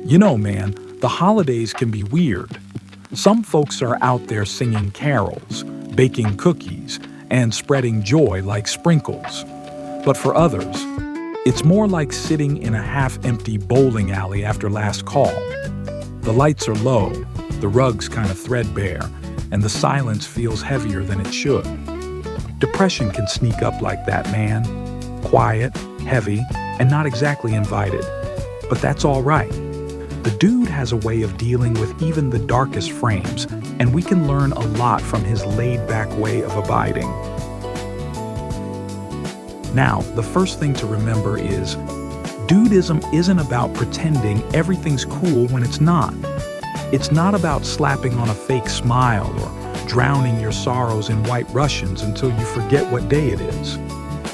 You know, man, the holidays can be weird. Some folks are out there singing carols, baking cookies, and spreading joy like sprinkles. But for others, it's more like sitting in a half-empty bowling alley after last call. The lights are low, the rug's kind of threadbare, and the silence feels heavier than it should. Depression can sneak up like that, man. Quiet, heavy, and not exactly invited. But that's all right. The dude has a way of dealing with even the darkest frames, and we can learn a lot from his laid-back way of abiding. Now, the first thing to remember is, Dudeism isn't about pretending everything's cool when it's not. It's not about slapping on a fake smile or drowning your sorrows in White Russians until you forget what day it is.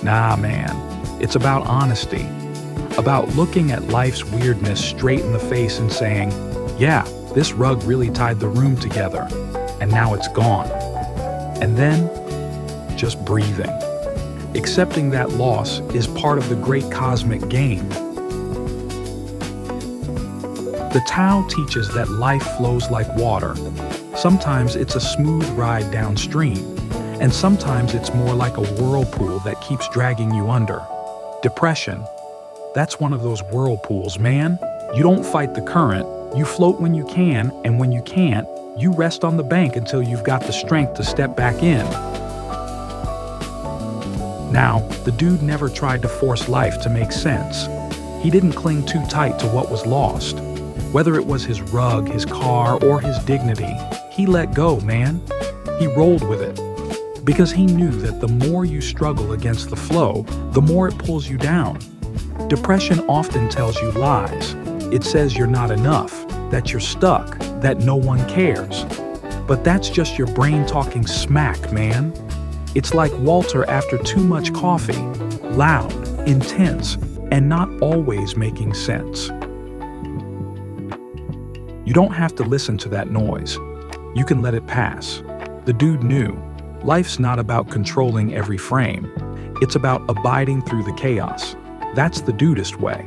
Nah, man, it's about honesty. About looking at life's weirdness straight in the face and saying, yeah, this rug really tied the room together, and now it's gone. And then, just breathing. Accepting that loss is part of the great cosmic game. The Tao teaches that life flows like water. Sometimes it's a smooth ride downstream, and sometimes it's more like a whirlpool that keeps dragging you under. Depression, that's one of those whirlpools, man. You don't fight the current, you float when you can, and when you can't, you rest on the bank until you've got the strength to step back in. Now, the dude never tried to force life to make sense. He didn't cling too tight to what was lost. Whether it was his rug, his car, or his dignity, he let go, man. He rolled with it. Because he knew that the more you struggle against the flow, the more it pulls you down. Depression often tells you lies. It says you're not enough, that you're stuck, that no one cares. But that's just your brain talking smack, man. It's like Walter after too much coffee, loud, intense, and not always making sense. You don't have to listen to that noise. You can let it pass. The dude knew. Life's not about controlling every frame. It's about abiding through the chaos. That's the Dudeist way.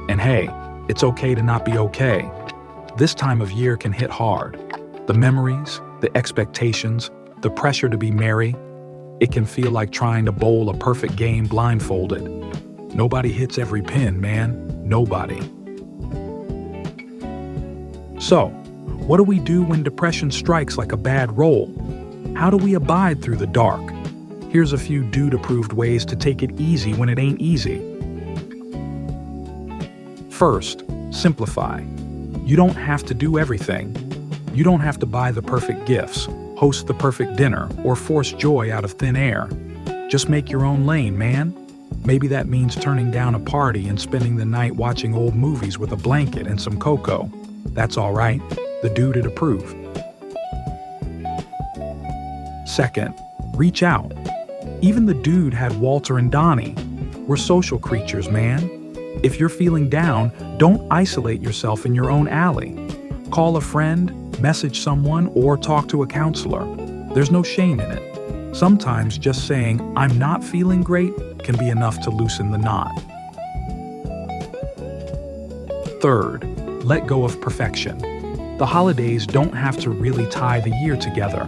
And hey, it's okay to not be okay. This time of year can hit hard. The memories, the expectations, the pressure to be merry, it can feel like trying to bowl a perfect game blindfolded. Nobody hits every pin, man. Nobody. So, what do we do when depression strikes like a bad roll? How do we abide through the dark? Here's a few dude-approved ways to take it easy when it ain't easy. First, simplify. You don't have to do everything. You don't have to buy the perfect gifts, host the perfect dinner, or force joy out of thin air. Just make your own lane, man. Maybe that means turning down a party and spending the night watching old movies with a blanket and some cocoa. That's all right. The dude'd approve. Second, reach out. Even the dude had Walter and Donnie. We're social creatures, man. If you're feeling down, don't isolate yourself in your own alley. Call a friend, message someone, or talk to a counselor. There's no shame in it. Sometimes just saying, I'm not feeling great, can be enough to loosen the knot. Third, let go of perfection. The holidays don't have to really tie the year together.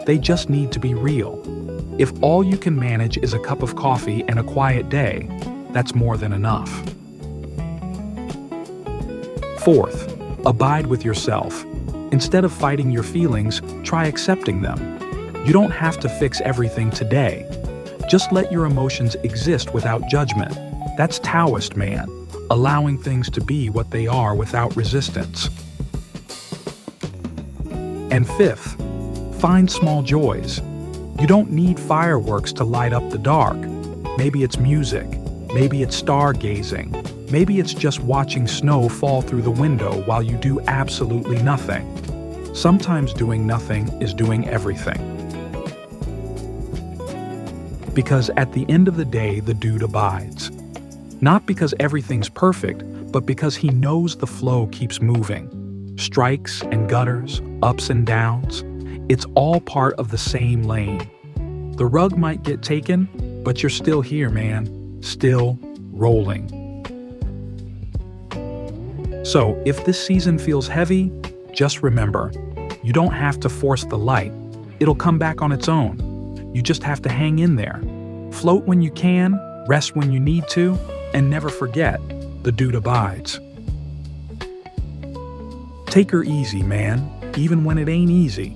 They just need to be real. If all you can manage is a cup of coffee and a quiet day, that's more than enough. Fourth, abide with yourself. Instead of fighting your feelings, try accepting them. You don't have to fix everything today. Just let your emotions exist without judgment. That's Taoist, man, allowing things to be what they are without resistance. And fifth, find small joys. You don't need fireworks to light up the dark. Maybe it's music, maybe it's stargazing, maybe it's just watching snow fall through the window while you do absolutely nothing. Sometimes doing nothing is doing everything. Because at the end of the day, the dude abides. Not because everything's perfect, but because he knows the flow keeps moving. Strikes and gutters, ups and downs, it's all part of the same lane. The rug might get taken, but you're still here, man. Still rolling. So, if this season feels heavy, just remember, you don't have to force the light. It'll come back on its own. You just have to hang in there. Float when you can, rest when you need to, and never forget, the dude abides. Take her easy, man, even when it ain't easy.